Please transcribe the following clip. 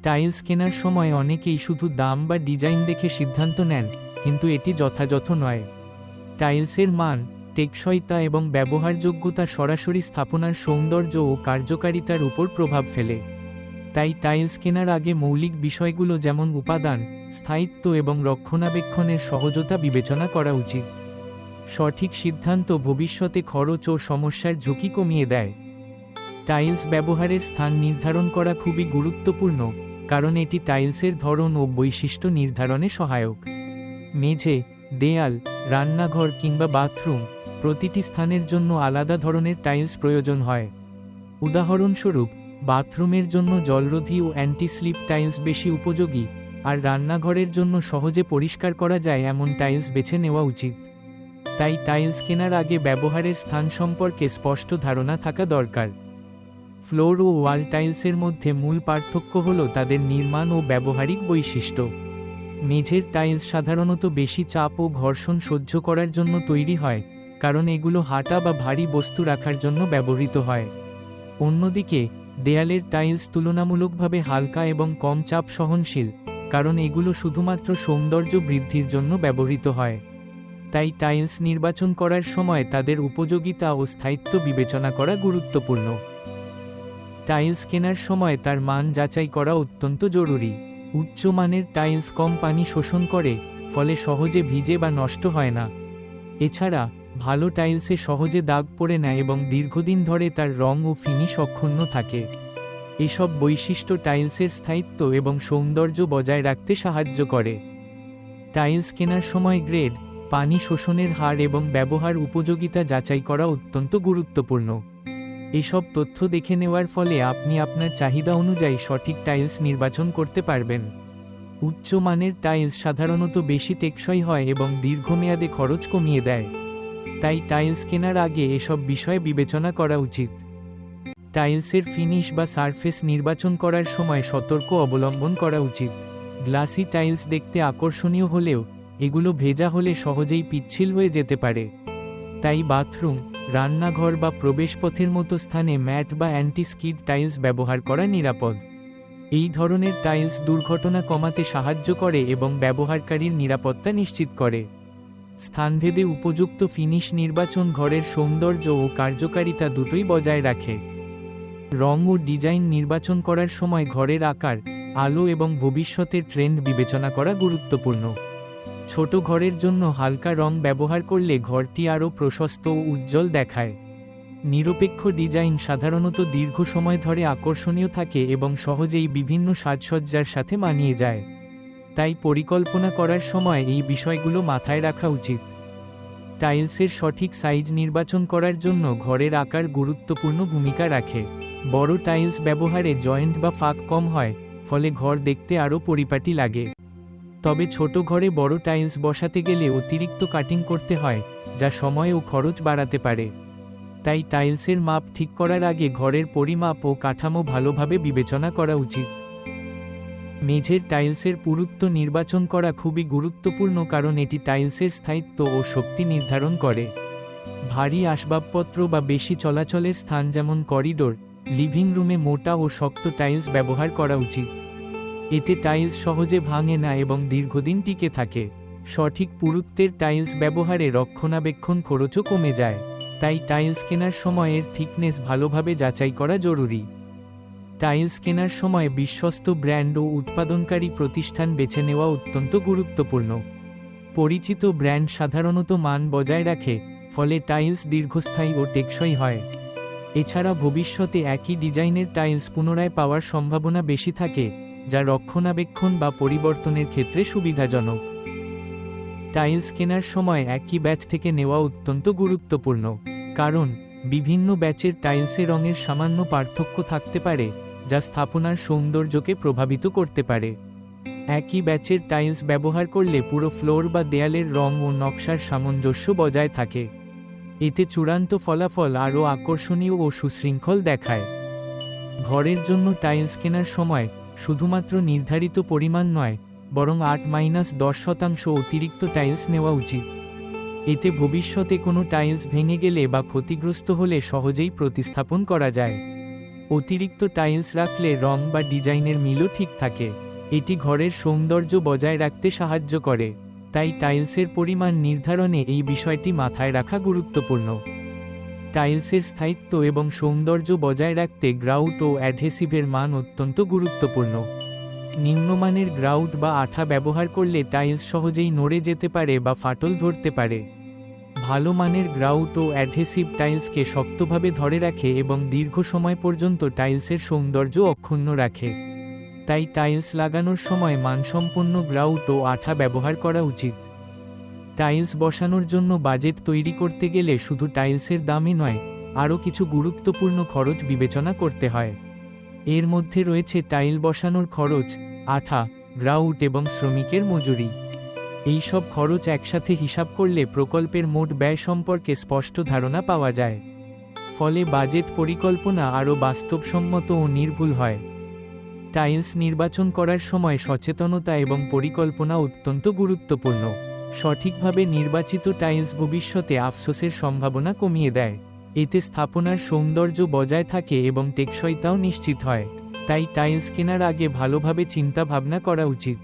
Tiles কেনার সময় অনেকেই শুধু দাম বা ডিজাইন দেখে সিদ্ধান্ত নেন, কিন্তু এটি যথাযথ নয়। টাইলসের মান, টেকসইতা এবং ব্যবহারযোগ্যতা সরাসরি স্থাপনার সৌন্দর্য ও কার্যকারিতার উপর প্রভাব ফেলে। তাই টাইলস কেনার আগে মৌলিক বিষয়গুলো যেমন উপাদান, স্থায়িত্ব এবং রক্ষণাবেক্ষণের সহজতা বিবেচনা করা উচিত। সঠিক সিদ্ধান্ত ভবিষ্যতে খরচ ও সমস্যার ঝুঁকি কমিয়ে দেয়। টাইলস ব্যবহারের স্থান নির্ধারণ করা খুবই গুরুত্বপূর্ণ, কারণ এটি টাইলসের ধরন ও বৈশিষ্ট্য নির্ধারণে সহায়ক। মেঝে, দেয়াল, রান্নাঘর কিংবা বাথরুম, প্রতিটি স্থানের জন্য আলাদা ধরনের টাইলস প্রয়োজন হয়। উদাহরণস্বরূপ, বাথরুমের জন্য জলরোধী ও অ্যান্টি স্লিপ টাইলস বেশি উপযোগী, আর রান্নাঘরের জন্য সহজে পরিষ্কার করা যায় এমন টাইলস বেছে নেওয়া উচিত। তাই টাইলস কেনার আগে ব্যবহারের স্থান সম্পর্কে স্পষ্ট ধারণা থাকা দরকার। ফ্লোর ও ওয়াল টাইলসের মধ্যে মূল পার্থক্য হল তাদের নির্মাণ ও ব্যবহারিক বৈশিষ্ট্য। মেঝের টাইলস সাধারণত বেশি চাপ ও ঘর্ষণ সহ্য করার জন্য তৈরি হয়, কারণ এগুলো হাঁটা বা ভারী বস্তু রাখার জন্য ব্যবহৃত হয়। অন্যদিকে, দেয়ালের টাইলস তুলনামূলকভাবে হালকা এবং কম চাপ সহনশীল, কারণ এগুলো শুধুমাত্র সৌন্দর্য বৃদ্ধির জন্য ব্যবহৃত হয়। তাই টাইলস নির্বাচন করার সময় তাদের উপযোগিতা ও স্থায়িত্ব বিবেচনা করা গুরুত্বপূর্ণ। টাইলস কেনার সময় তার মান যাচাই করা অত্যন্ত জরুরি। উচ্চমানের টাইলস কম পানি শোষণ করে, ফলে সহজে ভিজে বা নষ্ট হয় না। এছাড়া, ভালো টাইলসে সহজে দাগ পড়ে না এবং দীর্ঘদিন ধরে তার রং ও ফিনিশ অক্ষুণ্ণ থাকে। এসব বৈশিষ্ট্য টাইলসের স্থায়িত্ব এবং সৌন্দর্য বজায় রাখতে সাহায্য করে। টাইলস কেনার সময় গ্রেড, পানি শোষণের হার এবং ব্যবহার উপযোগিতা যাচাই করা অত্যন্ত গুরুত্বপূর্ণ। এসব তথ্য দেখে নেওয়ার ফলে আপনি আপনার চাহিদা অনুযায়ী সঠিক টাইলস নির্বাচন করতে পারবেন। উচ্চমানের টাইলস সাধারণত বেশি টেকসই হয় এবং দীর্ঘমেয়াদে খরচ কমিয়ে দেয়। তাই টাইলস কেনার আগে এসব বিষয় বিবেচনা করা উচিত। টাইলসের ফিনিশ বা সারফেস নির্বাচন করার সময় সতর্ক অবলম্বন করা উচিত। গ্লাসি টাইলস দেখতে আকর্ষণীয় হলেও এগুলো ভেজা হলে সহজেই পিচ্ছিল হয়ে যেতে পারে। তাই বাথরুম, রান্নাঘর বা প্রবেশপথের মতো স্থানে ম্যাট বা অ্যান্টি স্কিড টাইলস ব্যবহার করা নিরাপদ। এই ধরনের টাইলস দুর্ঘটনা কমাতে সাহায্য করে এবং ব্যবহারকারীর নিরাপত্তা নিশ্চিত করে। স্থানভেদে উপযুক্ত ফিনিশ নির্বাচন ঘরের সৌন্দর্য ও কার্যকারিতা দুটোই বজায় রাখে। রং ও ডিজাইন নির্বাচন করার সময় ঘরের আকার, আলো এবং ভবিষ্যতের ট্রেন্ড বিবেচনা করা গুরুত্বপূর্ণ। ছোট ঘরের জন্য হালকা রং ব্যবহার করলে ঘরটি আরও প্রশস্ত ও উজ্জ্বল দেখায়। নিরপেক্ষ ডিজাইন সাধারণত দীর্ঘ সময় ধরে আকর্ষণীয় থাকে এবং সহজেই বিভিন্ন সাজসজ্জার সাথে মানিয়ে যায়। তাই পরিকল্পনা করার সময় এই বিষয়গুলো মাথায় রাখা উচিত। টাইলসের সঠিক সাইজ নির্বাচন করার জন্য ঘরের আকার গুরুত্বপূর্ণ ভূমিকা রাখে। বড় টাইলস ব্যবহারে জয়েন্ট বা ফাঁক কম হয়, ফলে ঘর দেখতে আরও পরিপাটি লাগে। তবে ছোট ঘরে বড় টাইলস বসাতে গেলে অতিরিক্ত কাটিং করতে হয়, যা সময় ও খরচ বাড়াতে পারে। তাই টাইলসের মাপ ঠিক করার আগে ঘরের পরিমাপ ও কাঠামো ভালোভাবে বিবেচনা করা উচিত। মেঝের টাইলসের পুরুত্ব নির্বাচন করা খুবই গুরুত্বপূর্ণ, কারণ এটি টাইলসের স্থায়িত্ব ও শক্তি নির্ধারণ করে। ভারী আসবাবপত্র বা বেশি চলাচলের স্থান যেমন করিডোর, লিভিং রুমে মোটা ও শক্ত টাইলস ব্যবহার করা উচিত। এতে টাইলস সহজে ভাঙে না এবং দীর্ঘদিন টিকে থাকে। সঠিক পুরুত্বের টাইলস ব্যবহারে রক্ষণাবেক্ষণ খরচও কমে যায়। তাই টাইলস কেনার সময় এর থিকনেস ভালোভাবে যাচাই করা জরুরি। টাইলস কেনার সময় বিশ্বস্ত ব্র্যান্ড ও উৎপাদনকারী প্রতিষ্ঠান বেছে নেওয়া অত্যন্ত গুরুত্বপূর্ণ। পরিচিত ব্র্যান্ড সাধারণত মান বজায় রাখে, ফলে টাইলস দীর্ঘস্থায়ী ও টেকসই হয়। এছাড়া ভবিষ্যতে একই ডিজাইনের টাইলস পুনরায় পাওয়ার সম্ভাবনা বেশি থাকে, যা রক্ষণাবেক্ষণ বা পরিবর্তনের ক্ষেত্রে সুবিধাজনক। টাইলস কেনার সময় একই ব্যাচ থেকে নেওয়া অত্যন্ত গুরুত্বপূর্ণ, কারণ বিভিন্ন ব্যাচের টাইলসে রঙের সামান্য পার্থক্য থাকতে পারে, যা স্থাপনার সৌন্দর্যকে প্রভাবিত করতে পারে। একই ব্যাচের টাইলস ব্যবহার করলে পুরো ফ্লোর বা দেয়ালের রং ও নকশার সামঞ্জস্য বজায় থাকে। এতে চূড়ান্ত ফলাফল আরও আকর্ষণীয় ও সুশৃঙ্খল দেখায়। ঘরের জন্য টাইলস কেনার সময় শুধুমাত্র নির্ধারিত পরিমাণ নয়, বরং 8-10% অতিরিক্ত টাইলস নেওয়া উচিত। এতে ভবিষ্যতে কোনো টাইলস ভেঙে গেলে বা ক্ষতিগ্রস্ত হলে সহজেই প্রতিস্থাপন করা যায়। অতিরিক্ত টাইলস রাখলে রং বা ডিজাইনের মিলও ঠিক থাকে। এটি ঘরের সৌন্দর্য বজায় রাখতে সাহায্য করে, তাই টাইলসের পরিমাণ নির্ধারণে এই বিষয়টি মাথায় রাখা গুরুত্বপূর্ণ। টাইলসের স্থায়িত্ব এবং সৌন্দর্য বজায় রাখতে গ্রাউট ও অ্যাডহেসিভের মান অত্যন্ত গুরুত্বপূর্ণ। নিম্নমানের গ্রাউট বা আঠা ব্যবহার করলে টাইলস সহজেই নড়ে যেতে পারে বা ফাটল ধরতে পারে। ভালো মানের গ্রাউট ও অ্যাডহেসিভ টাইলসকে শক্তভাবে ধরে রাখে এবং দীর্ঘ সময় পর্যন্ত টাইলসের সৌন্দর্য অক্ষুণ্ণ রাখে। তাই টাইলস লাগানোর সময় মানসম্পন্ন গ্রাউট ও আঠা ব্যবহার করা উচিত। টাইলস বসানোর জন্য বাজেট তৈরি করতে গেলে শুধু টাইলসের দামই নয়, আরও কিছু গুরুত্বপূর্ণ খরচ বিবেচনা করতে হয়। এর মধ্যে রয়েছে টাইল বসানোর খরচ, আঠা, গ্রাউট এবং শ্রমিকের মজুরি। এই সব খরচ একসাথে হিসাব করলে প্রকল্পের মোট ব্যয় সম্পর্কে স্পষ্ট ধারণা পাওয়া যায়। ফলে বাজেট পরিকল্পনা আরও বাস্তবসম্মত ও নির্ভুল হয়। টাইলস নির্বাচন করার সময় সচেতনতা এবং পরিকল্পনা অত্যন্ত গুরুত্বপূর্ণ। সঠিকভাবে নির্বাচিত টাইলস ভবিষ্যতে আফসোসের সম্ভাবনা কমিয়ে দেয়। এতে স্থাপনার সৌন্দর্য বজায় থাকে এবং টেকসইতাও নিশ্চিত হয়। তাই টাইলস কেনার আগে ভালোভাবে চিন্তা ভাবনা করা উচিত।